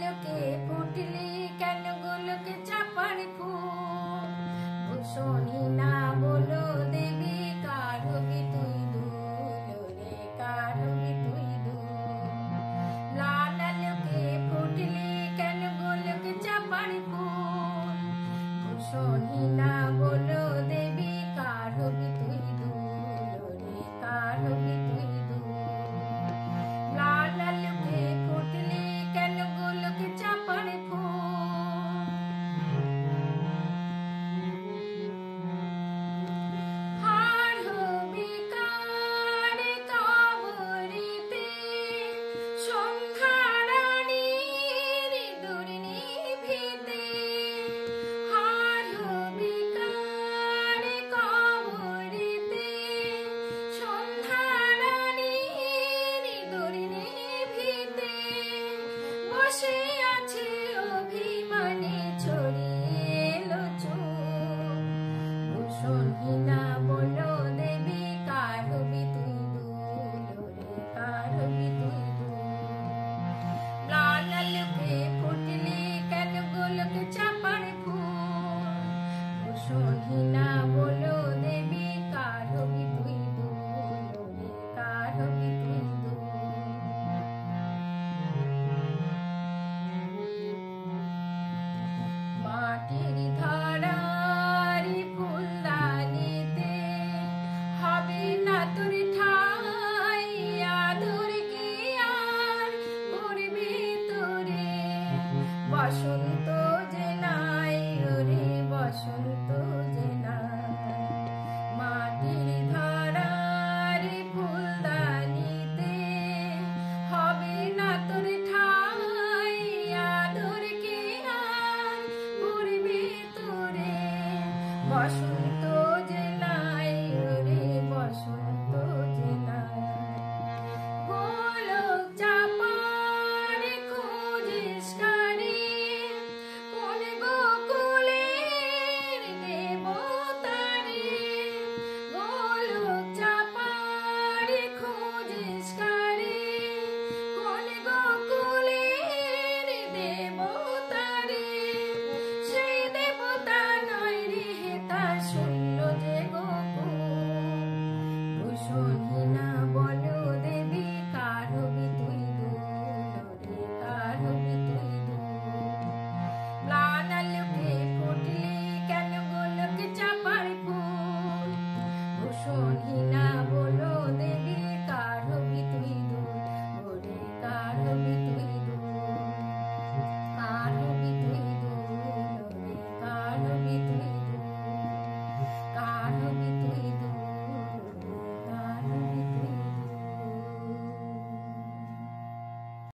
লোকে ফুটলি কেন গোলকে চাপার ফুল ভূষণী না বলো দেবী কার হবি তুই দুল রে কার হবি তুই দুল লাল লোকে ফুটলি কেন গোলকে চাপার ফুল ভূষণী না বলো দেবী কার হবি তুই দুল রে কার হবি তুই দুল লাল লোকে ফুটলি কেন গোলকে চাপার ফুল হার হবি কার কবরিতে সন্ধ্যা রানীর দুর্নিভিতে হার হবি কার কবরিতে সন্ধ্যা রানীর দুর্নিভিতে বসে